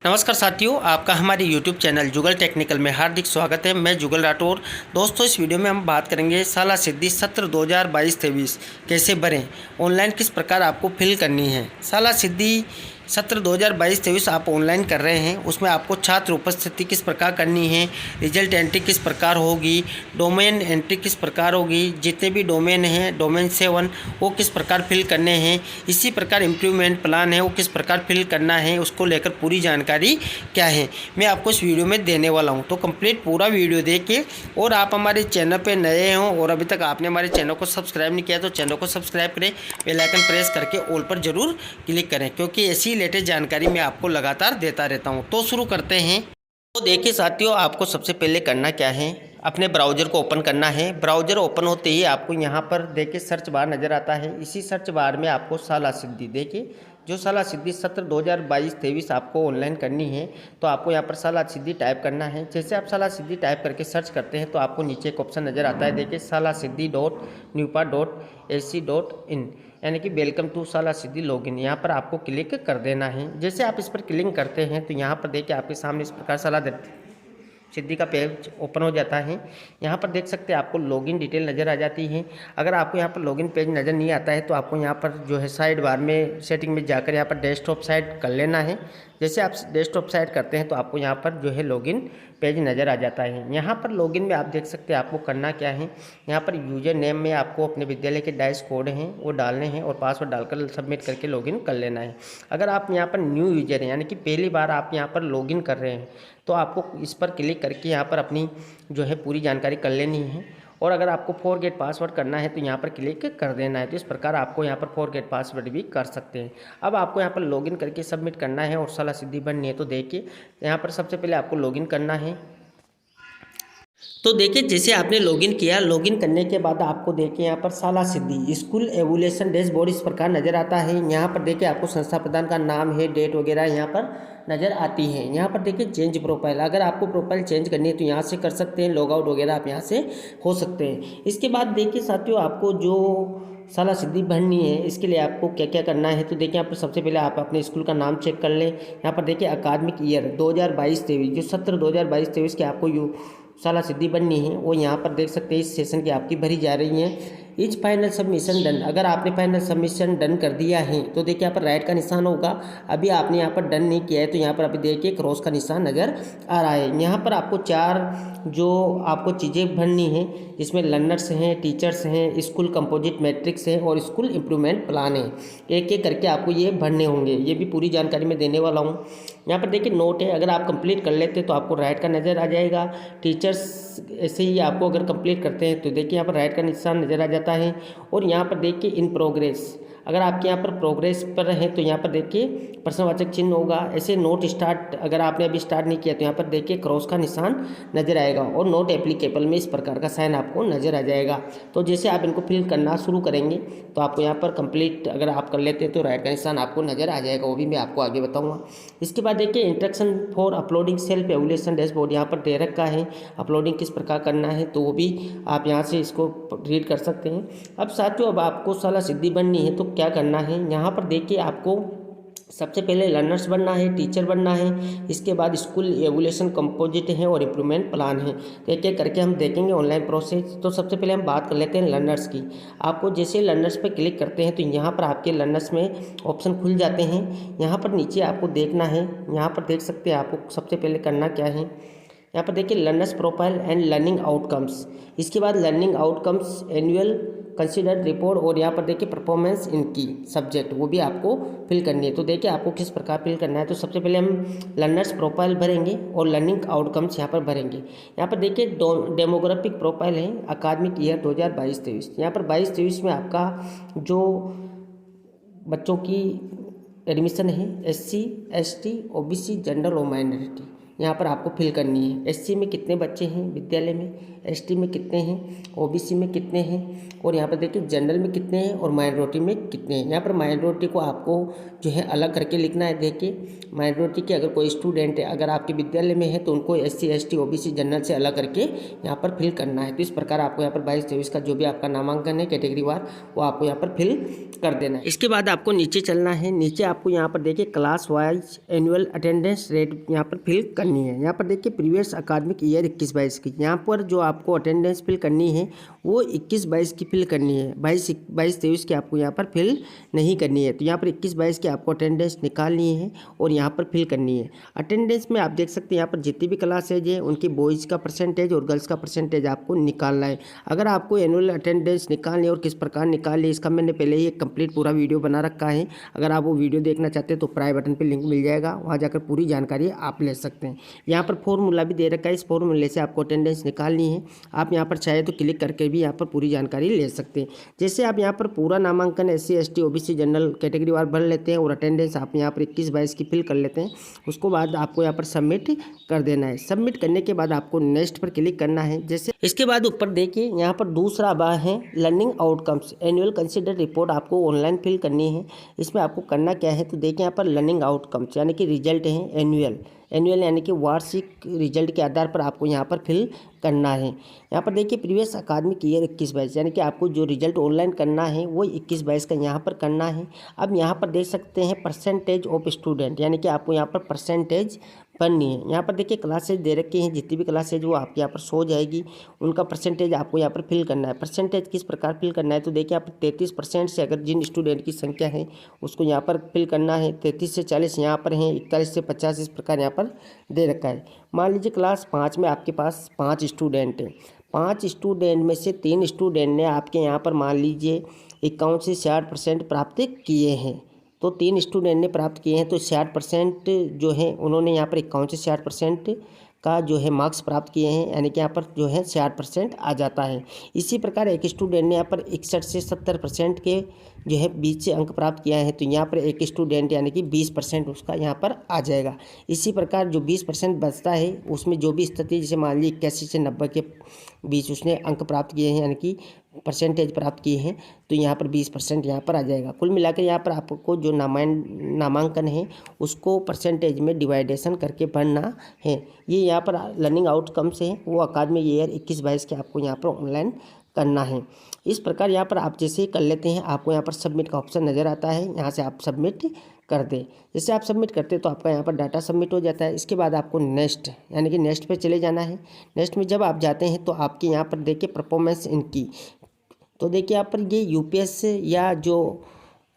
नमस्कार साथियों, आपका हमारे YouTube चैनल जुगल टेक्निकल में हार्दिक स्वागत है। मैं जुगल राठौर। दोस्तों, इस वीडियो में हम बात करेंगे साला सिद्धि सत्र 2022-23 कैसे भरें, ऑनलाइन किस प्रकार आपको फिल करनी है। साला सिद्धि सत्र 2022-23 आप ऑनलाइन कर रहे हैं, उसमें आपको छात्र उपस्थिति किस प्रकार करनी है, रिजल्ट एंट्री किस प्रकार होगी, डोमेन एंट्री किस प्रकार होगी, जितने भी डोमेन हैं डोमेन 7 वो किस प्रकार फिल करने हैं, इसी प्रकार इम्प्रूवमेंट प्लान है वो किस प्रकार फिल करना है, उसको लेकर पूरी जानकारी क्या है मैं आपको इस वीडियो में देने वाला हूं। तो कंप्लीट पूरा वीडियो देखिए। और आप हमारे चैनल पे नए हों और अभी तक आपने हमारे चैनल को सब्सक्राइब नहीं किया तो चैनल को सब्सक्राइब करें, बेल आइकन प्रेस करके ऑल पर जरूर क्लिक करें, क्योंकि ऐसी लेटेस्ट जानकारी मैं आपको लगातार देता रहता हूं। तो शुरू करते हैं। तो देखिए साथियों, आपको सबसे पहले करना क्या है, अपने ब्राउज़र को ओपन करना है। ब्राउज़र ओपन होते ही आपको यहाँ पर देखिए सर्च बार नज़र आता है। इसी सर्च बार में आपको साला सिद्धि, देखिए जो साला सिद्धि सत्र 2022-23 आपको ऑनलाइन करनी है, तो आपको यहाँ पर साला सिद्धि टाइप करना है। जैसे आप साला सिद्धि टाइप करके सर्च करते हैं तो आपको नीचे एक ऑप्शन नज़र आता है, देखिए साला सिद्धि .newpa.ac.in, यानी कि वेलकम टू साला सिद्धि लॉगिन। यहाँ पर आपको क्लिक कर देना है। जैसे आप इस पर क्लिक करते हैं तो यहाँ पर देखिए आपके सामने इस प्रकार साला सिद्धि का पेज ओपन हो जाता है। यहाँ पर देख सकते हैं आपको लॉगिन डिटेल नज़र आ जाती है। अगर आपको यहाँ पर लॉगिन पेज नज़र नहीं आता है तो आपको यहाँ पर जो है साइड बार में सेटिंग में जाकर यहाँ पर डेस्कटॉप साइट कर लेना है। जैसे आप डेस्कटॉप साइट करते हैं तो आपको यहाँ पर जो है लॉगिन पेज नज़र आ जाता है। यहाँ पर लॉगिन में आप देख सकते हैं आपको करना क्या है। यहाँ पर यूजर नेम में आपको अपने विद्यालय के डाइस कोड हैं वो डालने हैं और पासवर्ड डालकर सबमिट करके लॉगिन कर लेना है। अगर आप यहाँ पर न्यू यूजर हैं, यानी कि पहली बार आप यहाँ पर लॉगिन कर रहे हैं, तो आपको इस पर क्लिक करके यहाँ पर अपनी जो है पूरी जानकारी कर लेनी है। और अगर आपको फॉरगेट पासवर्ड करना है तो यहाँ पर क्लिक कर देना है। तो इस प्रकार आपको यहाँ पर फॉरगेट पासवर्ड भी कर सकते हैं। अब आपको यहाँ पर लॉगिन करके सबमिट करना है और साला सिद्धि बननी है। तो देखिए यहाँ पर सबसे पहले आपको लॉगिन करना है। तो देखिए जैसे आपने लॉगिन किया, लॉगिन करने के बाद आपको देखिए यहाँ पर साला सिद्धि स्कूल एवोल्यूशन डैशबोर्ड इस प्रकार नज़र आता है। यहाँ पर देखिए आपको संस्था प्रधान का नाम है, डेट वगैरह यहाँ पर नज़र आती है। यहाँ पर देखिए चेंज प्रोफाइल, अगर आपको प्रोफाइल चेंज करनी है तो यहाँ से कर सकते हैं, लॉग आउट वगैरह आप यहाँ से हो सकते हैं। इसके बाद देखिए साथियों, आपको जो साला सिद्धि भरनी है इसके लिए आपको क्या क्या करना है। तो देखिए यहाँ पर सबसे पहले आप अपने स्कूल का नाम चेक कर लें। यहाँ पर देखिए अकादमिक ईयर 2022-23, जो सत्र 2022-23 के आपको साला सिद्धि बननी है वो यहाँ पर देख सकते हैं इस सेशन की आपकी भरी जा रही है। इज फाइनल सबमिशन डन, अगर आपने फाइनल सबमिशन डन कर दिया है तो देखिए यहाँ पर राइट का निशान होगा। अभी आपने यहाँ पर डन नहीं किया है तो यहाँ पर अभी देखिए क्रॉस का निशान नज़र आ रहा है। यहाँ पर आपको 4 जो आपको चीज़ें भरनी है, जिसमें लर्नर्स हैं, टीचर्स हैं, स्कूल कंपोजिट मैट्रिक्स है और स्कूल इम्प्रूवमेंट प्लान है। एक एक करके आपको ये भरने होंगे, ये भी पूरी जानकारी मैं देने वाला हूँ। यहाँ पर देखिए नोट है, अगर आप कंप्लीट कर लेते हैं तो आपको राइट का नज़र आ जाएगा। टीचर्स ऐसे ही आपको अगर कंप्लीट करते हैं तो देखिए यहाँ पर राइट का निशान नज़र आ जाता है। और यहाँ पर देखिए इन प्रोग्रेस, अगर आपके यहाँ पर प्रोग्रेस पर है तो यहाँ पर देखिए प्रश्नवाचक चिन्ह होगा। ऐसे नोट स्टार्ट, अगर आपने अभी स्टार्ट नहीं किया तो यहाँ पर देखिए क्रॉस का निशान नज़र आएगा और नोट एप्लीकेबल में इस प्रकार का साइन आपको नज़र आ जाएगा। तो जैसे आप इनको फिल करना शुरू करेंगे तो आपको यहाँ पर कंप्लीट अगर आप कर लेते हैं तो राइट का निशान आपको नज़र आ जाएगा, वो भी मैं आपको आगे बताऊँगा। इसके बाद देखिए instruction for uploading self evolution dashboard यहाँ पर दे रखा है, अपलोडिंग किस प्रकार करना है तो वो भी आप यहाँ से इसको रीड कर सकते हैं। अब साथियों, अब आपको साला सिद्धि बननी है तो क्या करना है, यहाँ पर देखिए आपको सबसे पहले लर्नर्स बनना है, टीचर बनना है, इसके बाद स्कूल एवोल्यूशन कंपोजिट है और इम्प्रूवमेंट प्लान है। तो एक एक करके हम देखेंगे ऑनलाइन प्रोसेस। तो सबसे पहले हम बात कर लेते हैं लर्नर्स की। आपको जैसे लर्नर्स पर क्लिक करते हैं तो यहाँ पर आपके लर्नर्स में ऑप्शन खुल जाते हैं। यहाँ पर नीचे आपको देखना है, यहाँ पर देख सकते हैं आपको सबसे पहले करना क्या है। यहाँ पर देखिए learners profile and learning outcomes, इसके बाद learning outcomes annual considered report और यहाँ पर देखिए परफॉर्मेंस इन की सब्जेक्ट, वो भी आपको फिल करनी है। तो देखिए आपको किस प्रकार फिल करना है। तो सबसे पहले हम लर्नर्स प्रोफाइल भरेंगे और लर्निंग आउटकम्स यहाँ पर भरेंगे। यहाँ पर देखिए डेमोग्राफिक प्रोफाइल है अकादमिक ईयर 2022-23, यहाँ पर 22-23 में आपका जो बच्चों की एडमिशन है SC ST OBC जनरल और माइनॉरिटी, यहाँ पर आपको फिल करनी है। एससी में कितने बच्चे हैं विद्यालय में, एसटी में कितने हैं, ओबीसी में कितने हैं, और यहाँ पर देखिए जनरल में कितने हैं और माइनॉरिटी में कितने हैं। यहाँ पर माइनॉरिटी को आपको जो है अलग करके लिखना है। देखिए माइनॉरिटी के अगर कोई स्टूडेंट है अगर आपके विद्यालय में है तो उनको एससी एसटी ओबीसी जनरल से अलग करके यहाँ पर फिल करना है। तो इस प्रकार आपको यहाँ पर 22-23 का जो भी आपका नामांकन है कैटेगरी वार वो आपको यहाँ पर फिल कर देना है। इसके बाद आपको नीचे चलना है। नीचे आपको यहाँ पर देखिए class wise annual attendance rate यहाँ पर फिल करनी है। यहाँ पर देखिए प्रीवियस अकादमिक ईयर 21-22 की यहाँ पर जो आपको अटेंडेंस फिल करनी है वो 21-22 की फिल करनी है। 22-23 की आपको यहाँ पर फिल नहीं करनी है। तो यहाँ पर 21-22 की आपको अटेंडेंस निकालनी है और यहाँ पर फिल करनी है। अटेंडेंस में आप देख सकते हैं यहाँ पर जितनी भी क्लासेज है उनकी बॉयज़ का परसेंटेज और गर्ल्स का परसेंटेज आपको निकालना है। अगर आपको एनुअल अटेंडेंस निकालनी है और किस प्रकार निकालनी है इसका मैंने पहले ही एक कंप्लीट पूरा वीडियो बना रखा है। अगर आप वो वीडियो देखना चाहते हैं तो प्राई बटन पर लिंक मिल जाएगा, वहाँ जाकर पूरी जानकारी आप ले सकते हैं। यहाँ पर फॉर्मूला भी दे रखा है, इस फॉर्मूले से आपको अटेंडेंस निकालनी है। आप यहाँ पर चाहे तो क्लिक करके भी यहाँ पर पूरी जानकारी ले सकते हैं। जैसे आप यहाँ पर पूरा नामांकन SC ST OBC general category वार भर लेते हैं और अटेंडेंस आप यहाँ पर 21-22 की फिल कर लेते हैं, उसको बाद आपको यहाँ पर सबमिट कर देना है। सबमिट करने के बाद आपको नेक्स्ट पर क्लिक करना है। जैसे इसके बाद ऊपर देखिए यहाँ पर दूसरा बार है learning outcomes annual consider report आपको ऑनलाइन फिल करनी है। इसमें आपको करना क्या है तो देखिए यहाँ पर लर्निंग आउटकम्स यानी कि रिजल्ट है एनुअल यानी कि वार्षिक रिजल्ट के आधार पर आपको यहाँ पर फिल करना है। यहाँ पर देखिए प्रीवियस अकादमिक ईयर 21-22 यानी कि आपको जो रिजल्ट ऑनलाइन करना है वो 21-22 का यहाँ पर करना है। अब यहाँ पर देख सकते हैं परसेंटेज ऑफ स्टूडेंट यानी कि आपको यहाँ पर परसेंटेज बननी है। यहाँ पर देखिए क्लासेज दे रखी हैं, जितनी भी क्लासेज वो आपके यहाँ पर शो जाएगी उनका परसेंटेज आपको यहाँ पर फिल करना है। परसेंटेज किस प्रकार फिल करना है तो देखिए आप 33% से अगर जिन स्टूडेंट की संख्या है उसको यहाँ पर फिल करना है। 33 से 40 यहाँ पर हैं, 41 से 50 इस प्रकार यहाँ पर दे रखा है। मान लीजिए क्लास 5 में आपके पास 5 स्टूडेंट हैं, 5 स्टूडेंट में से 3 स्टूडेंट ने आपके यहाँ पर मान लीजिए 51 से 60% प्राप्त किए हैं। तो 3 स्टूडेंट ने प्राप्त किए हैं तो 60% जो है उन्होंने यहाँ पर 51 से 60% का जो है मार्क्स प्राप्त किए हैं, यानी कि यहाँ पर जो है 60% आ जाता है। इसी प्रकार एक स्टूडेंट ने यहाँ पर 61 से 70% के जो है बीच से अंक प्राप्त किया है तो यहाँ पर एक स्टूडेंट यानी कि 20% उसका यहाँ पर आ जाएगा। इसी प्रकार जो 20% बचता है उसमें जो भी स्थिति जैसे मान लीजिए 81 से 90 के बीच उसने अंक प्राप्त किए हैं यानी कि परसेंटेज प्राप्त किए हैं तो यहाँ पर 20% यहाँ पर आ जाएगा। कुल मिलाकर यहाँ पर आपको जो नामांकन है उसको परसेंटेज में डिवाइडेशन करके भरना है। ये यहाँ पर लर्निंग आउटकम्स है वो अकादमिक ईयर 21-22 के आपको यहाँ पर ऑनलाइन करना है। इस प्रकार यहाँ पर आप जैसे ही कर लेते हैं आपको यहाँ पर सबमिट का ऑप्शन नज़र आता है, यहाँ से आप सबमिट कर दें। जैसे आप सबमिट करते हैं तो आपका यहाँ पर डाटा सबमिट हो जाता है। इसके बाद आपको नेक्स्ट यानी कि नेक्स्ट पे चले जाना है। नेक्स्ट में जब आप जाते हैं तो आपके यहाँ पर देखिए परफॉर्मेंस इनकी, तो देखिए यहाँ पर ये यूपीएस या जो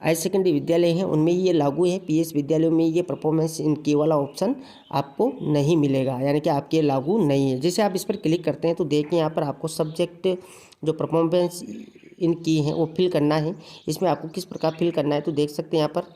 हायर सेकेंडरी विद्यालय हैं उनमें ये लागू है, पीएस विद्यालयों में ये परफॉर्मेंस इनकी वाला ऑप्शन आपको नहीं मिलेगा, यानी कि आपके लागू नहीं है। जैसे आप इस पर क्लिक करते हैं तो देखिए यहाँ पर आपको सब्जेक्ट जो परफॉर्मेंस इनकी हैं वो फिल करना है। इसमें आपको किस प्रकार फिल करना है तो देख सकते हैं यहाँ पर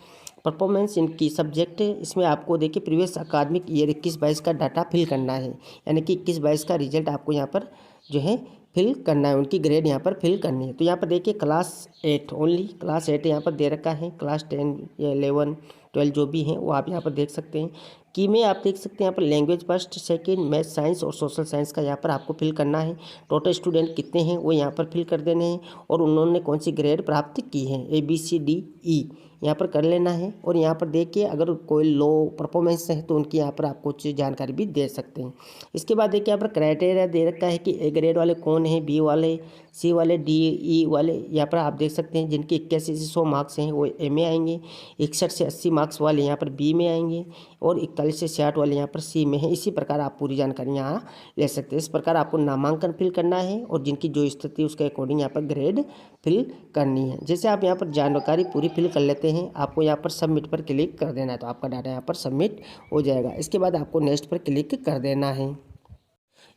परफॉर्मेंस इनकी सब्जेक्ट, इसमें आपको देखिए प्रीवियस अकादमिक ईयर 21-22 का डाटा फिल करना है, यानी कि 21-22 का रिजल्ट आपको यहाँ पर जो है फिल करना है, उनकी ग्रेड यहाँ पर फिल करनी है। तो यहाँ पर देखिए क्लास 8 ओनली क्लास 8 यहाँ पर दे रखा है, क्लास 10 या 11 12 जो भी हैं वो आप यहाँ पर देख सकते हैं। की में आप देख सकते हैं यहाँ पर language first second math science और सोशल साइंस का यहाँ पर आपको फिल करना है। टोटल स्टूडेंट कितने हैं वो यहाँ पर फिल कर देने हैं और उन्होंने कौन सी ग्रेड प्राप्त की है ABCDE यहाँ पर कर लेना है। और यहाँ पर देखिए अगर कोई लो परफॉर्मेंस है तो उनकी यहाँ पर आप कुछ जानकारी भी दे सकते हैं। इसके बाद देखिए यहाँ पर क्राइटेरिया दे रखा है कि A ग्रेड वाले कौन है, B वाले, C वाले, DE वाले यहाँ पर आप देख सकते हैं जिनके 81 से 100 मार्क्स हैं वो A में आएंगे, 61 से 80 मार्क्स वाले यहाँ पर B में आएंगे और 41 से 60 वाले यहाँ पर C में है। इसी प्रकार आप पूरी जानकारी यहाँ ले सकते हैं। इस प्रकार आपको नामांकन फिल करना है और जिनकी जो स्थिति उसके अकॉर्डिंग यहाँ पर ग्रेड फिल करनी है। जैसे आप यहाँ पर जानकारी पूरी फिल कर लेते हैं आपको यहाँ पर सबमिट पर क्लिक कर देना है तो आपका डाटा यहाँ पर सबमिट हो जाएगा। इसके बाद आपको नेक्स्ट पर क्लिक कर देना है।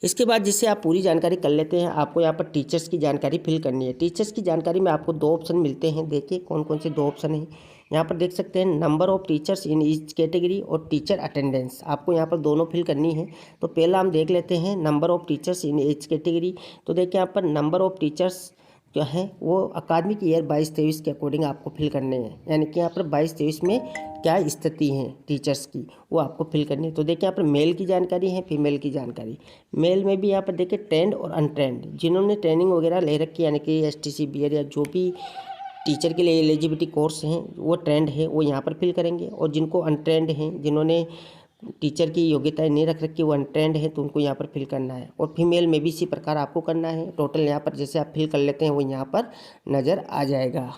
इसके बाद जिससे आप पूरी जानकारी कर लेते हैं आपको यहाँ पर टीचर्स की जानकारी फिल करनी है। टीचर्स की जानकारी में आपको 2 ऑप्शन मिलते हैं, देखिए कौन कौन से 2 ऑप्शन हैं यहाँ पर देख सकते हैं। Number of teachers in each category और टीचर अटेंडेंस, आपको यहाँ पर दोनों फिल करनी है। तो पहला हम देख लेते हैं number of teachers in each category. तो देखिए यहाँ पर नंबर ऑफ टीचर्स जो है वो अकादमिक ईयर 22-23 के अकॉर्डिंग आपको फिल करने हैं। यानी कि यहाँ पर 22-23 में क्या स्थिति है टीचर्स की, वो आपको फिल करनी है। तो देखिए यहाँ पर मेल की जानकारी है, फीमेल की जानकारी। मेल में भी यहाँ पर देखिए ट्रेंड और अनट्रेंड, जिन्होंने ट्रेनिंग वगैरह ले रखी है यानी कि STC BEd या जो भी टीचर के लिए एलिजिबिलिटी कोर्स हैं वो ट्रेंड है वो यहाँ पर फिल करेंगे। और जिनको अनट्रेंड हैं, जिन्होंने टीचर की योग्यताएं नहीं रख रखी, वो अनट्रेंड है, तो उनको यहाँ पर फिल करना है। और फीमेल में भी इसी प्रकार आपको करना है। टोटल यहाँ पर जैसे आप फिल कर लेते हैं वो यहाँ पर नज़र आ जाएगा।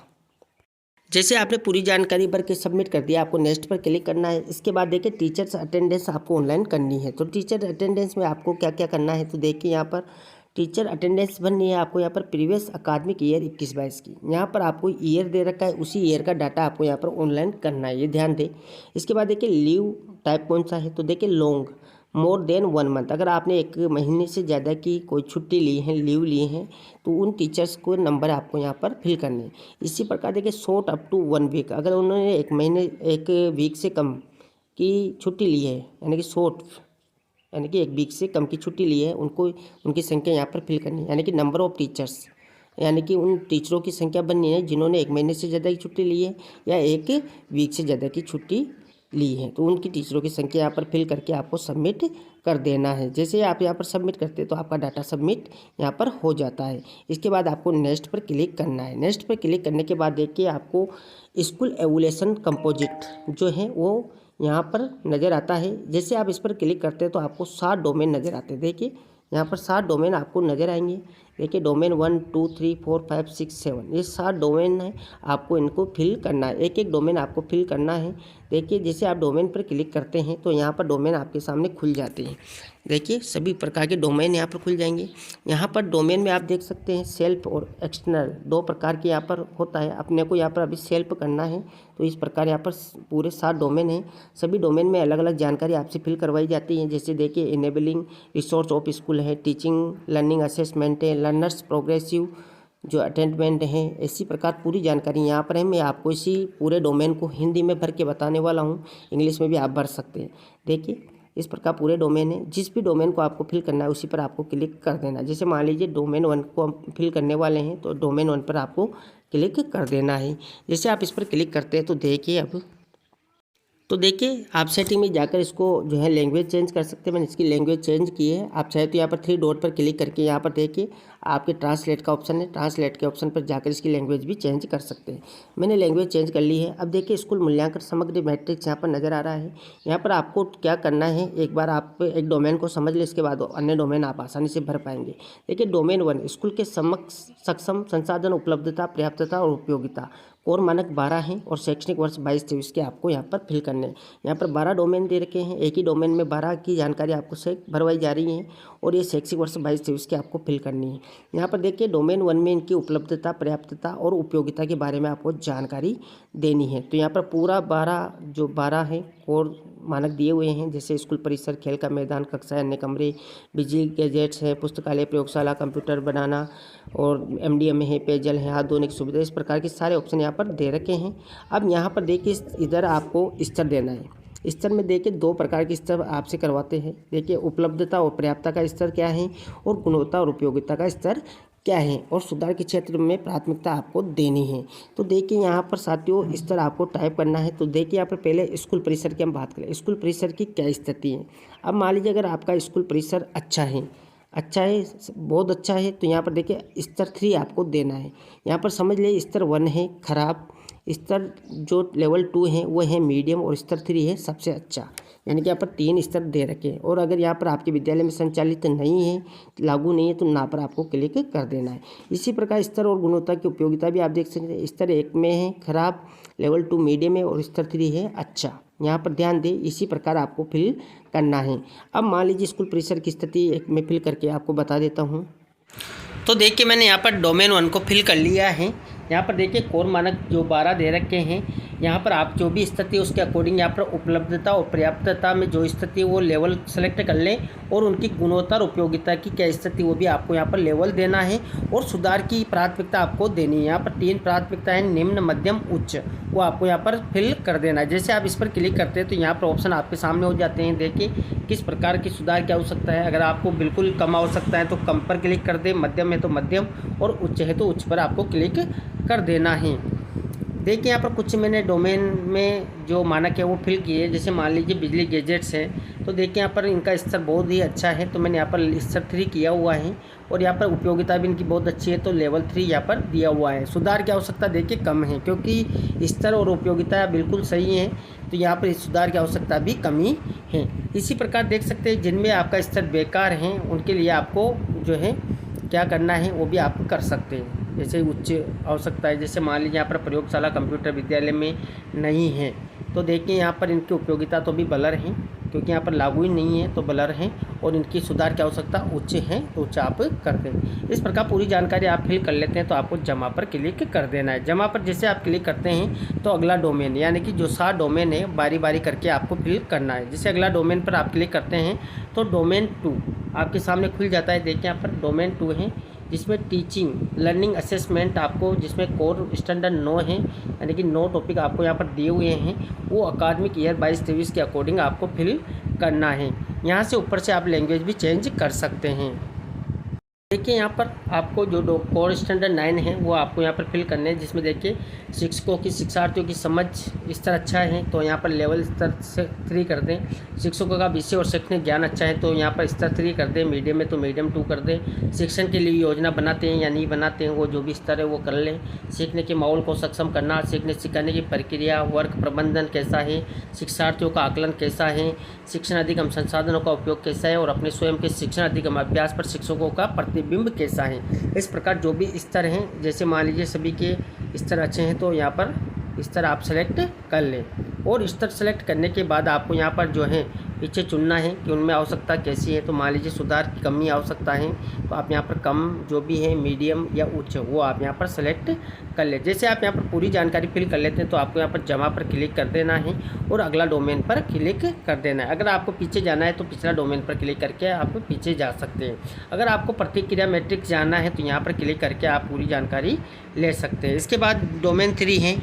जैसे आपने पूरी जानकारी भर के सबमिट कर दिया, आपको नेक्स्ट पर क्लिक करना है। इसके बाद देखिए टीचर्स अटेंडेंस आपको ऑनलाइन करनी है। तो टीचर अटेंडेंस में आपको क्या क्या करना है, तो देखिए यहाँ पर टीचर अटेंडेंस भरनी है आपको यहाँ पर प्रीवियस अकादमिक ईयर 21-22 की। यहाँ पर आपको ईयर दे रखा है, उसी ईयर का डाटा आपको यहाँ पर ऑनलाइन करना है, ये ध्यान दें। इसके बाद देखिए लीव टाइप कौन सा है, तो देखिए लॉन्ग मोर देन 1 मंथ। अगर आपने 1 महीने से ज़्यादा की कोई छुट्टी ली है, लीव ली है, तो उन टीचर्स को नंबर आपको यहाँ पर फिल करने हैं। इसी प्रकार देखिए शॉर्ट अप टू 1 वीक, अगर उन्होंने 1 महीने 1 वीक से कम की छुट्टी ली है, यानी कि शॉर्ट यानी कि 1 वीक से कम की छुट्टी ली है, उनको उनकी संख्या यहाँ पर फिल करनी है। यानी कि नंबर ऑफ टीचर्स, यानी कि उन टीचरों की संख्या बननी है जिन्होंने 1 महीने से ज़्यादा की छुट्टी ली है या 1 वीक से ज़्यादा की छुट्टी ली है, तो उनकी टीचरों की संख्या यहाँ पर फिल करके आपको सबमिट कर देना है। जैसे आप यहाँ पर सबमिट करते हैं तो आपका डाटा सबमिट यहाँ पर हो जाता है। इसके बाद आपको नेक्स्ट पर क्लिक करना है। नेक्स्ट पर क्लिक करने के बाद देखिए आपको स्कूल एवुलेशन कंपोजिट जो है वो यहाँ पर नज़र आता है। जैसे आप इस पर क्लिक करते हैं तो आपको 7 डोमेन नज़र आते हैं। देखिए यहाँ पर 7 डोमेन आपको नज़र आएंगे। देखिए डोमेन 1 2 3 4 5 6 7, ये 7 डोमेन है, आपको इनको फिल करना है। एक एक डोमेन आपको फिल करना है। देखिए जैसे आप डोमेन पर क्लिक करते हैं तो यहाँ पर डोमेन आपके सामने खुल जाते हैं। देखिए सभी प्रकार के डोमेन यहाँ पर खुल जाएंगे। यहाँ पर डोमेन में आप देख सकते हैं सेल्फ और एक्सटर्नल 2 प्रकार के यहाँ पर होता है। अपने को यहाँ पर अभी सेल्फ करना है, तो इस प्रकार यहाँ पर पूरे 7 डोमेन हैं। सभी डोमेन में अलग अलग जानकारी आपसे फिल करवाई जाती है। जैसे देखिए इनेबलिंग रिसोर्स ऑफ स्कूल है, टीचिंग लर्निंग असेसमेंट है, लर्नर्स प्रोग्रेसिव जो अटेंडमेंट है, इसी प्रकार पूरी जानकारी यहाँ पर है। मैं आपको इसी पूरे डोमेन को हिंदी में भर के बताने वाला हूँ, इंग्लिश में भी आप भर सकते हैं। देखिए इस प्रकार पूरे डोमेन है। जिस भी डोमेन को आपको फिल करना है उसी पर आपको क्लिक कर देना। जैसे मान लीजिए डोमेन 1 को हम फिल करने वाले हैं, तो डोमेन 1 पर आपको क्लिक कर देना है। जैसे आप इस पर क्लिक करते हैं तो देखिए आप सेटिंग में जाकर इसको जो है लैंग्वेज चेंज कर सकते हैं। मैंने इसकी लैंग्वेज चेंज की है। आप चाहे तो यहाँ पर 3 डॉट पर क्लिक करके यहाँ पर देखिए आपके ट्रांसलेट का ऑप्शन है, ट्रांसलेट के ऑप्शन पर जाकर इसकी लैंग्वेज भी चेंज कर सकते हैं। मैंने लैंग्वेज चेंज कर ली है। अब देखिए स्कूल मूल्यांकन समग्र मैट्रिक्स यहाँ पर नज़र आ रहा है। यहाँ पर आपको क्या करना है, एक बार आप एक डोमेन को समझ लें, इसके बाद अन्य डोमेन आप आसानी से भर पाएंगे। देखिए डोमेन 1 स्कूल के सक्षम संसाधन उपलब्धता, पर्याप्तता और उपयोगिता, कोर मानक 12 हैं और शैक्षणिक वर्ष 22-23 के आपको यहाँ पर फिल करने हैं। यहाँ पर 12 डोमेन दे रखे हैं, एक ही डोमेन में 12 की जानकारी आपको से भरवाई जा रही है और ये शैक्षिक वर्ष 22-23 के आपको फिल करनी है। यहाँ पर देखिए डोमेन 1 में इनकी उपलब्धता, पर्याप्तता और उपयोगिता के बारे में आपको जानकारी देनी है। तो यहाँ पर पूरा 12 है कोर मानक दिए हुए हैं, जैसे स्कूल परिसर, खेल का मैदान, कक्षाएं, अन्य कमरे, बिजली गैजेट्स है, पुस्तकालय, प्रयोगशाला, कंप्यूटर बनाना और MDM है, पेयजल है, हाथ धोने की सुविधा, इस प्रकार के सारे ऑप्शन यहाँ पर दे रखे हैं। अब यहाँ पर देखिए इधर आपको स्तर देना है। स्तर में देखिए 2 प्रकार के स्तर आपसे करवाते हैं। देखिए उपलब्धता और पर्याप्तता का स्तर क्या है और गुणवत्ता और उपयोगिता का स्तर क्या है और सुधार के क्षेत्र में प्राथमिकता आपको देनी है। तो देखिए यहाँ पर साथियों स्तर आपको टाइप करना है। तो देखिए यहाँ पर पहले स्कूल परिसर की हम बात करें, स्कूल परिसर की क्या स्थिति है। अब मान लीजिए अगर आपका स्कूल परिसर अच्छा है, बहुत अच्छा है, तो यहाँ पर देखिए स्तर 3 आपको देना है। यहाँ पर समझ लिए स्तर 1 है खराब, स्तर जो लेवल 2 है वो है मीडियम और स्तर 3 है सबसे अच्छा। यानी कि यहाँ पर 3 स्तर दे रखे हैं। और अगर यहाँ पर आपके विद्यालय में संचालित नहीं है, लागू नहीं है, तो ना पर आपको क्लिक कर देना है। इसी प्रकार स्तर और गुणवत्ता की उपयोगिता भी आप देख सकते हैं। स्तर 1 में है खराब, लेवल 2 मीडियम है और स्तर 3 है अच्छा। यहाँ पर ध्यान दें, इसी प्रकार आपको फिल करना है। अब मान लीजिए स्कूल परिसर की स्थिति 1 में फिल करके आपको बता देता हूँ। तो देखिए मैंने यहाँ पर डोमेन 1 को फिल कर लिया है। यहाँ पर देखिए कोर मानक जो 12 दे रखे हैं, यहाँ पर आप जो भी स्थिति है उसके अकॉर्डिंग यहाँ पर उपलब्धता और पर्याप्तता में जो स्थिति है वो लेवल सेलेक्ट कर लें, और उनकी गुणवत्ता और उपयोगिता की क्या स्थिति वो भी आपको यहाँ पर लेवल देना है, और सुधार की प्राथमिकता आपको देनी है। यहाँ पर 3 प्राथमिकता है, निम्न, मध्यम, उच्च, वो आपको यहाँ पर फिल कर देना है। जैसे आप इस पर क्लिक करते हैं तो यहाँ पर ऑप्शन आपके सामने हो जाते हैं। देखिए किस प्रकार की सुधार की आवश्यकता है। अगर आपको बिल्कुल कम आवश्यकता है तो कम पर क्लिक कर दें, मध्यम है तो मध्यम, और उच्च है तो उच्च पर आपको क्लिक कर देना है। देखिए यहाँ पर कुछ मैंने डोमेन में जो मानक है वो फिल किए। जैसे मान लीजिए बिजली गैजेट्स हैं, तो देखिए यहाँ पर इनका स्तर बहुत ही अच्छा है, तो मैंने यहाँ पर स्तर 3 किया हुआ है, और यहाँ पर उपयोगिता भी इनकी बहुत अच्छी है, तो लेवल 3 यहाँ पर दिया हुआ है। सुधार की आवश्यकता देखिए कम है, क्योंकि स्तर और उपयोगिता बिल्कुल सही है, तो यहाँ पर इस सुधार की आवश्यकता भी कमी है। इसी प्रकार देख सकते हैं जिनमें आपका स्तर बेकार है उनके लिए आपको जो है क्या करना है वो भी आप कर सकते हैं। जैसे उच्च आवश्यकता है, जैसे मान लीजिए यहाँ पर प्रयोगशाला कंप्यूटर विद्यालय में नहीं है, तो देखिए यहाँ पर इनकी उपयोगिता तो भी ब्लर है, क्योंकि यहाँ पर लागू ही नहीं है तो ब्लर है, और इनकी सुधार की आवश्यकता उच्च है तो उच्च आप कर दें। इस प्रकार पूरी जानकारी आप फिल कर लेते हैं तो आपको जमा पर क्लिक कर देना है। जमा पर जैसे आप क्लिक करते हैं तो अगला डोमेन, यानी कि जो 7 डोमेन है बारी बारी करके आपको फिल करना है। जैसे अगला डोमेन पर आप क्लिक करते हैं तो डोमेन 2 आपके सामने खुल जाता है। देखिए यहाँ पर डोमेन 2 है, जिसमें टीचिंग लर्निंग असेसमेंट आपको, जिसमें कोर स्टैंडर्ड 9 है, यानी कि 9 टॉपिक आपको यहाँ पर दिए हुए हैं, वो अकादमिक ईयर 22-23 के अकॉर्डिंग आपको फिल करना है। यहाँ से ऊपर से आप लैंग्वेज भी चेंज कर सकते हैं। देखिए यहाँ पर आपको जो कोर स्टैंडर्ड 9 है वो आपको यहाँ पर फिल करने हैं, जिसमें देखिए शिक्षकों की, शिक्षार्थियों की समझ स्तर अच्छा है तो यहाँ पर लेवल स्तर से 3 कर दें। शिक्षकों का विषय और शैक्षणिक ज्ञान अच्छा है तो यहाँ पर स्तर 3 कर दें। मीडियम है तो मीडियम 2 कर दें। शिक्षण के लिए योजना बनाते हैं या नहीं बनाते हैं, वो जो भी स्तर है वो कर लें। सीखने के माहौल को सक्षम करना, सीखने सिखाने की प्रक्रिया, वर्क प्रबंधन कैसा है, शिक्षार्थियों का आकलन कैसा है, शिक्षण अधिगम संसाधनों का उपयोग कैसा है, और अपने स्वयं के शिक्षण अधिगम अभ्यास पर शिक्षकों का प्रतिबिंब कैसा है। इस प्रकार जो भी स्तर हैं, जैसे मान लीजिए सभी के स्तर अच्छे हैं तो यहाँ पर स्तर आप सेलेक्ट कर लें, और स्तर सेलेक्ट करने के बाद आपको यहाँ पर जो है पीछे चुनना है कि उनमें आवश्यकता कैसी है। तो मान लीजिए सुधार की कमी आवश्यकता है तो आप यहाँ पर कम जो भी है, मीडियम या उच्च, वो आप यहाँ पर सेलेक्ट कर ले। जैसे आप यहाँ पर पूरी जानकारी फिल कर लेते हैं तो आपको यहाँ पर जमा पर क्लिक कर देना है और अगला डोमेन पर क्लिक कर देना है। अगर आपको पीछे जाना है तो पिछला डोमेन पर क्लिक करके आप पीछे जा सकते हैं। अगर आपको प्रतिक्रिया मैट्रिक्स जानना है तो यहाँ पर क्लिक करके आप पूरी जानकारी ले सकते हैं। इसके बाद डोमेन 3 है।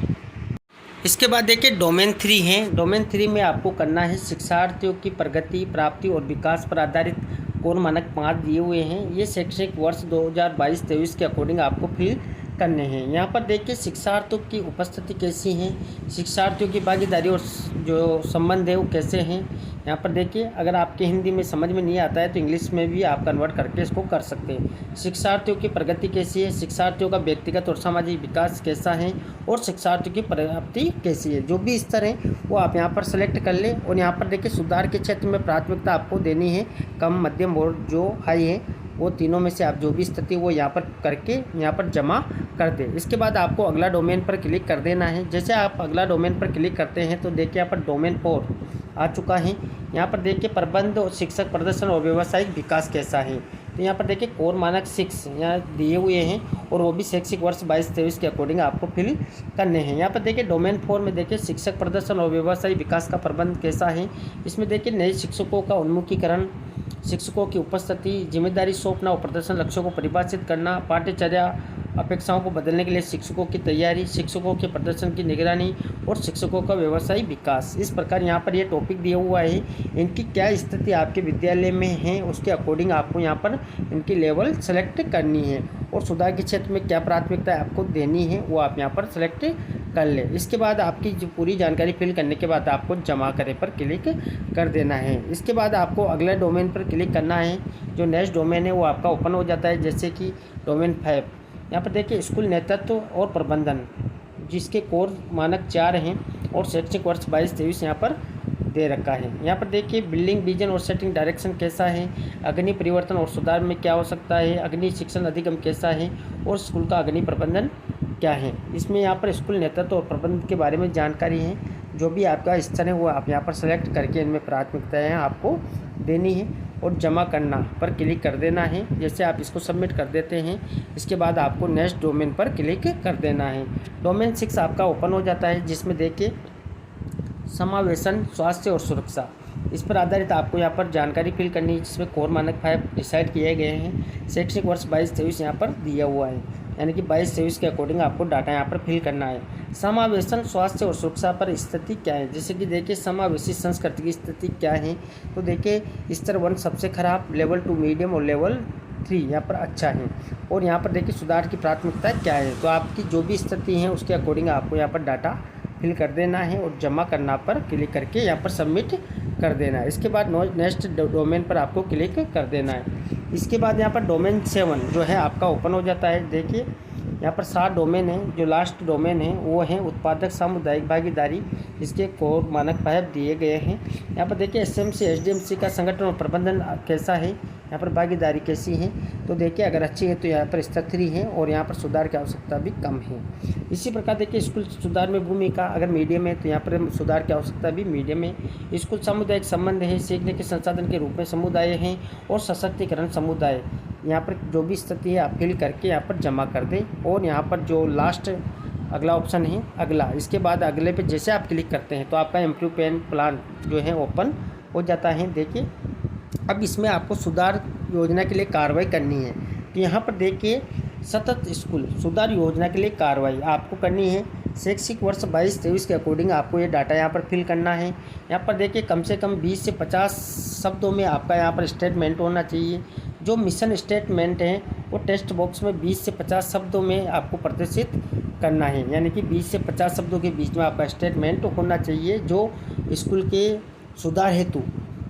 इसके बाद देखिए डोमेन 3 है। डोमेन 3 में आपको करना है शिक्षार्थियों की प्रगति, प्राप्ति और विकास पर आधारित कोर मानक 5 दिए हुए हैं। ये शैक्षणिक वर्ष 2022-23 के अकॉर्डिंग आपको फिल करने हैं। यहाँ पर देखिए शिक्षार्थियों की उपस्थिति कैसी है, शिक्षार्थियों की भागीदारी और जो संबंध है वो कैसे हैं। यहाँ पर देखिए अगर आपके हिंदी में समझ में नहीं आता है तो इंग्लिश में भी आप कन्वर्ट करके इसको कर सकते हैं। शिक्षार्थियों की प्रगति कैसी है, शिक्षार्थियों का व्यक्तिगत और सामाजिक विकास कैसा है, और शिक्षार्थियों की प्राप्ति कैसी है। जो भी स्तर है वो आप यहाँ पर सेलेक्ट कर लें। और यहाँ पर देखिए सुधार के क्षेत्र में प्राथमिकता आपको देनी है, कम, मध्यम और जो हाई है, वो तीनों में से आप जो भी स्थिति वो यहाँ पर करके यहाँ पर जमा कर दें। इसके बाद आपको अगला डोमेन पर क्लिक कर देना है। जैसे आप अगला डोमेन पर क्लिक करते हैं तो देखिए यहाँ पर डोमेन 4 आ चुका है। यहाँ पर देखिए प्रबंध और शिक्षक प्रदर्शन और व्यावसायिक विकास कैसा है। तो यहाँ पर देखिए कोर मानक 6 यहाँ दिए हुए हैं, और वो भी शैक्षिक वर्ष 22-23 के अकॉर्डिंग आपको फिल करने हैं। यहाँ पर देखिए डोमेन 4 में देखिए शिक्षक प्रदर्शन और व्यावसायिक विकास का प्रबंध कैसा है। इसमें देखिए नए शिक्षकों का उन्मुखीकरण, शिक्षकों की उपस्थिति, जिम्मेदारी सौंपना और प्रदर्शन लक्ष्यों को परिभाषित करना, पाठ्यचर्या अपेक्षाओं को बदलने के लिए शिक्षकों की तैयारी, शिक्षकों के प्रदर्शन की निगरानी और शिक्षकों का व्यवसायिक विकास। इस प्रकार यहाँ पर ये टॉपिक दिया हुआ है। इनकी क्या स्थिति आपके विद्यालय में है उसके अकॉर्डिंग आपको यहाँ पर इनकी लेवल सेलेक्ट करनी है, और सुधार के क्षेत्र में क्या प्राथमिकता आपको देनी है वो आप यहाँ पर सेलेक्ट कर लें। इसके बाद आपकी जो पूरी जानकारी फिल करने के बाद आपको जमा करें पर क्लिक कर देना है। इसके बाद आपको अगले डोमेन पर क्लिक करना है। जो नेक्स्ट डोमेन है वो आपका ओपन हो जाता है, जैसे कि डोमेन 5। यहाँ पर देखिए स्कूल नेतृत्व और प्रबंधन, जिसके कोर मानक 4 हैं और शैक्षणिक वर्ष 22-23 यहाँ पर दे रखा है। यहाँ पर देखिए बिल्डिंग विजन और सेटिंग डायरेक्शन कैसा है, अग्नि परिवर्तन और सुधार में क्या हो सकता है, अग्नि शिक्षण अधिगम कैसा है, और स्कूल का अग्नि प्रबंधन क्या है। इसमें यहाँ पर स्कूल नेतृत्व और प्रबंधन के बारे में जानकारी है। जो भी आपका स्तर है वो आप यहाँ पर सेलेक्ट करके इनमें प्राथमिकताएँ आपको देनी है और जमा करना पर क्लिक कर देना है। जैसे आप इसको सबमिट कर देते हैं, इसके बाद आपको नेक्स्ट डोमेन पर क्लिक कर देना है। डोमेन 6 आपका ओपन हो जाता है, जिसमें देखिए समावेशन, स्वास्थ्य और सुरक्षा, इस पर आधारित आपको यहाँ पर जानकारी फिल करनी है, जिसमें कोर मानक 5 डिसाइड किए गए हैं। शैक्षणिक वर्ष 22-23 यहाँ पर दिया हुआ है, यानी कि 22-23 के अकॉर्डिंग आपको डाटा यहाँ पर फिल करना है। समावेशन, स्वास्थ्य और सुरक्षा पर स्थिति क्या है, जैसे कि देखिए समावेशी संस्कृति की स्थिति क्या है। तो देखिए स्तर 1 सबसे खराब, लेवल 2 मीडियम और लेवल 3 यहाँ पर अच्छा है। और यहाँ पर देखिए सुधार की प्राथमिकता क्या है, तो आपकी जो भी स्थिति है उसके अकॉर्डिंग आपको यहाँ पर डाटा फिल कर देना है और जमा करना पर क्लिक करके यहाँ पर सबमिट कर देना है। इसके बाद नेक्स्ट डोमेन पर आपको क्लिक कर देना है। इसके बाद यहाँ पर डोमेन 7 जो है आपका ओपन हो जाता है। देखिए यहाँ पर 7 डोमेन हैं। जो लास्ट डोमेन है वो है उत्पादक सामुदायिक भागीदारी, इसके कोर मानक 5 दिए गए हैं। यहाँ पर देखिए एसएमसी एसडीएमसी का संगठन और प्रबंधन कैसा है, यहाँ पर भागीदारी कैसी है। तो देखिए अगर अच्छी है तो यहाँ पर स्तर 3 है और यहाँ पर सुधार की आवश्यकता भी कम है। इसी प्रकार देखिए स्कूल सुधार में भूमिका अगर मीडियम है तो यहाँ पर सुधार की आवश्यकता भी मीडियम है। स्कूल सामुदायिक संबंध है, सीखने के संसाधन के रूप में समुदाय हैं और सशक्तिकरण समुदाय, यहाँ पर जो भी स्थिति है आप फिल करके यहाँ पर जमा कर दें। और यहाँ पर जो लास्ट अगला ऑप्शन है अगला, इसके बाद अगले पे जैसे आप क्लिक करते हैं तो आपका इम्प्रूवमेंट प्लान जो है ओपन हो जाता है। देखिए अब इसमें आपको सुधार योजना के लिए कार्रवाई करनी है। तो यहाँ पर देखिए सतत स्कूल सुधार योजना के लिए कार्रवाई आपको करनी है। शैक्षिक वर्ष 22-23 के अकॉर्डिंग आपको ये डाटा यहाँ पर फिल करना है। यहाँ पर देखिए कम से कम 20 से 50 शब्दों में आपका यहाँ पर स्टेटमेंट होना चाहिए। जो मिशन स्टेटमेंट है वो टेक्स्ट बॉक्स में 20 से 50 शब्दों में आपको प्रदर्शित करना है, यानी कि 20 से 50 शब्दों के बीच में आपका स्टेटमेंट होना चाहिए जो स्कूल के सुधार हेतु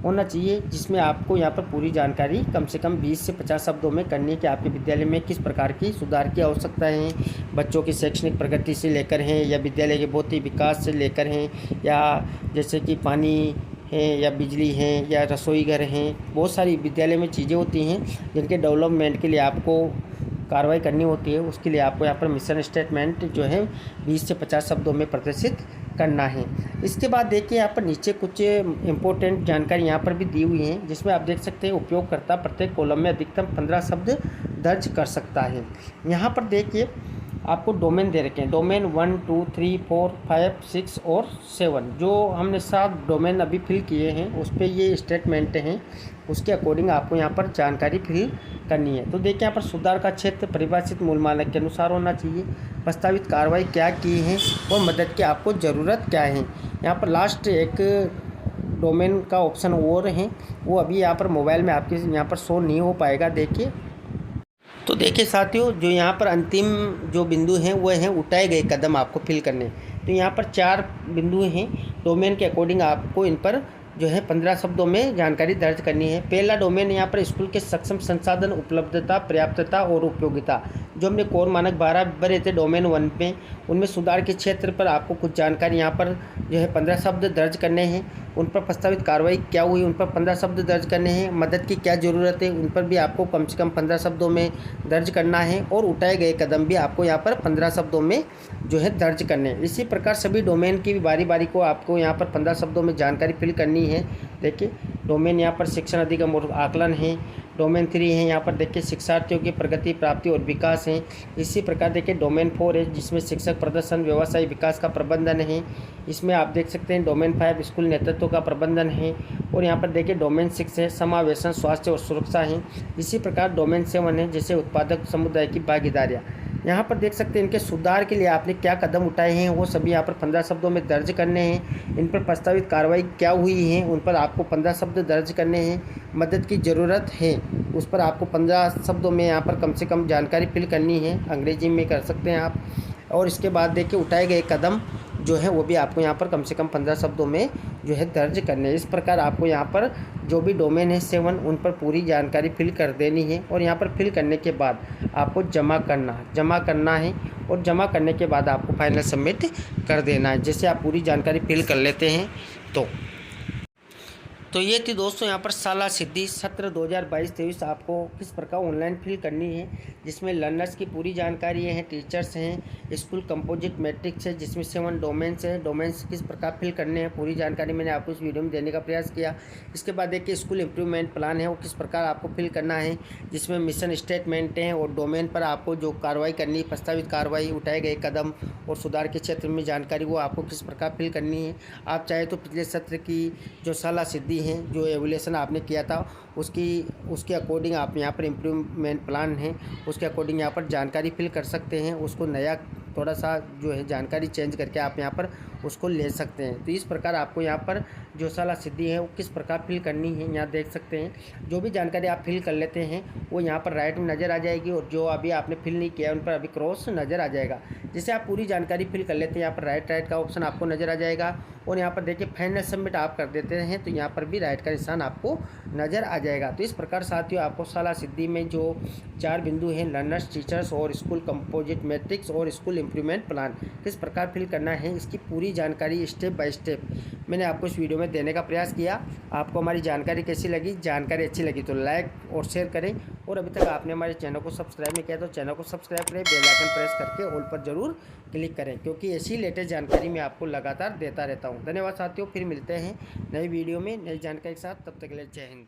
होना चाहिए, जिसमें आपको यहाँ पर पूरी जानकारी कम से कम 20 से 50 शब्दों में करनी है कि आपके विद्यालय में किस प्रकार की सुधार की आवश्यकता है। बच्चों की शैक्षणिक प्रगति से लेकर हैं या विद्यालय के भौतिक विकास से लेकर हैं, या जैसे कि पानी है या बिजली है या रसोई घर हैं। बहुत सारी विद्यालय में चीज़ें होती हैं जिनके डेवलपमेंट के लिए आपको कार्रवाई करनी होती है। उसके लिए आपको यहाँ पर मिशन स्टेटमेंट जो है 20 से 50 शब्दों में प्रदर्शित करना है। इसके बाद देखिए यहाँ पर नीचे कुछ इम्पोर्टेंट जानकारी यहाँ पर भी दी हुई है, जिसमें आप देख सकते हैं उपयोगकर्ता प्रत्येक कॉलम में अधिकतम 15 शब्द दर्ज कर सकता है। यहाँ पर देखिए आपको डोमेन दे रखे हैं, डोमेन 1, 2, 3, 4, 5, 6 और 7। जो हमने 7 डोमेन अभी फिल किए हैं उस पर ये स्टेटमेंट हैं, उसके अकॉर्डिंग आपको यहाँ पर जानकारी फिल करनी है। तो देखिए यहाँ पर सुधार का क्षेत्र परिभाषित मूल मानक के अनुसार होना चाहिए। प्रस्तावित कार्रवाई क्या की है और मदद की आपको ज़रूरत क्या है। यहाँ पर लास्ट एक डोमेन का ऑप्शन और है, वो अभी यहाँ पर मोबाइल में आपके यहाँ पर शो नहीं हो पाएगा। देखिए तो देखिए साथियों, जो यहाँ पर अंतिम जो बिंदु हैं वो हैं उठाए गए कदम आपको फिल करने। तो यहाँ पर 4 बिंदु हैं। डोमेन के अकॉर्डिंग आपको इन पर जो है 15 शब्दों में जानकारी दर्ज करनी है। पहला डोमेन यहाँ पर स्कूल के सक्षम संसाधन, उपलब्धता, पर्याप्तता और उपयोगिता। जो हमने कोर मानक 12 भरे थे डोमेन 1 में, उनमें सुधार के क्षेत्र पर आपको कुछ जानकारी यहाँ पर जो है 15 शब्द दर्ज करने हैं। उन पर प्रस्तावित कार्रवाई क्या हुई उन पर 15 शब्द दर्ज करने हैं। मदद की क्या ज़रूरत है उन पर भी आपको कम से कम 15 शब्दों में दर्ज करना है। और उठाए गए कदम भी आपको यहाँ पर 15 शब्दों में जो है दर्ज करने हैं। इसी प्रकार सभी डोमेन की बारी बारी को आपको यहाँ पर 15 शब्दों में जानकारी फिल करनी है। देखिए डोमेन यहाँ पर शिक्षण अधिगम और आकलन है। डोमेन 3 है, यहाँ पर देखिए शिक्षार्थियों की प्रगति, प्राप्ति और विकास है। इसी प्रकार देखिए डोमेन 4 है, जिसमें शिक्षक प्रदर्शन, व्यवसाय विकास का प्रबंधन है। इसमें आप देख सकते हैं डोमेन 5 स्कूल नेतृत्व का प्रबंधन है। और यहाँ पर देखिए डोमेन 6 है, समावेशन, स्वास्थ्य और सुरक्षा है। इसी प्रकार डोमेन 7 है, जैसे उत्पादक समुदाय की भागीदारियाँ। यहाँ पर देख सकते हैं इनके सुधार के लिए आपने क्या कदम उठाए हैं वो सभी यहाँ पर 15 शब्दों में दर्ज करने हैं। इन पर प्रस्तावित कार्रवाई क्या हुई है उन पर आपको 15 शब्द दर्ज करने हैं। मदद की ज़रूरत है उस पर आपको 15 शब्दों में यहाँ पर कम से कम जानकारी फिल करनी है, अंग्रेजी में कर सकते हैं आप। और इसके बाद देखिए उठाए गए कदम जो है वो भी आपको यहाँ पर कम से कम 15 शब्दों में जो है दर्ज करने हैं। इस प्रकार आपको यहाँ पर जो भी डोमेन है 7 उन पर पूरी जानकारी फिल कर देनी है। और यहाँ पर फिल करने के बाद आपको जमा करना है और जमा करने के बाद आपको फाइनल सबमिट कर देना है। जैसे आप पूरी जानकारी फिल कर लेते हैं तो ये थी दोस्तों यहाँ पर साला सिद्धि सत्र 2022-23 आपको किस प्रकार ऑनलाइन फिल करनी है, जिसमें लर्नर्स की पूरी जानकारी है, टीचर्स हैं, स्कूल कंपोजिट मैट्रिक्स है जिसमें 7 डोमेन्स है, डोमेन्स किस प्रकार फिल करने हैं पूरी जानकारी मैंने आपको इस वीडियो में देने का प्रयास किया। इसके बाद देखिए स्कूल इम्प्रूवमेंट प्लान है वो किस प्रकार आपको फिल करना है, जिसमें मिशन स्टेटमेंट हैं और डोमेन पर आपको जो कार्रवाई करनी है, प्रस्तावित कार्रवाई, उठाए गए कदम और सुधार के क्षेत्र में जानकारी वो आपको किस प्रकार फिल करनी है। आप चाहे तो पिछले सत्र की जो साला सिद्धि हैं, जो एवोल्यूशन आपने किया था उसके अकॉर्डिंग आप यहाँ पर इम्प्रूवमेंट प्लान है उसके अकॉर्डिंग यहाँ पर जानकारी फिल कर सकते हैं। उसको नया थोड़ा सा जो है जानकारी चेंज करके आप यहाँ पर उसको ले सकते हैं। तो इस प्रकार आपको यहाँ पर जो साला सिद्धि है वो किस प्रकार फिल करनी है यहाँ देख सकते हैं। जो भी जानकारी आप फिल कर लेते हैं वो यहाँ पर राइट में नज़र आ जाएगी और जो अभी आपने फिल नहीं किया उन पर अभी क्रॉस नज़र आ जाएगा। जैसे आप पूरी जानकारी फिल कर लेते हैं यहाँ पर राइट का ऑप्शन आपको नज़र आ जाएगा और यहाँ पर देखिए फाइनल सबमिट आप कर देते हैं तो यहाँ पर भी राइट का निशान आपको नज़र आ जाएगा। तो इस प्रकार साथियों आपको साला सिद्धि में जो 4 बिंदु हैं लर्नर्स, टीचर्स और स्कूल कंपोजिट मैट्रिक्स और स्कूल इम्प्रूवमेंट प्लान किस प्रकार फिल करना है इसकी पूरी जानकारी स्टेप बाय स्टेप मैंने आपको इस वीडियो में देने का प्रयास किया। आपको हमारी जानकारी कैसी लगी? जानकारी अच्छी लगी तो लाइक और शेयर करें और अभी तक आपने हमारे चैनल को सब्सक्राइब नहीं किया तो चैनल को सब्सक्राइब करें, बेल आइकन प्रेस करके ऑल पर जरूर क्लिक करें क्योंकि ऐसी लेटेस्ट जानकारी मैं आपको लगातार देता रहता हूँ। धन्यवाद साथियों, फिर मिलते हैं नई वीडियो में नई जानकारी के साथ, तब तक के लिए जय हिंद।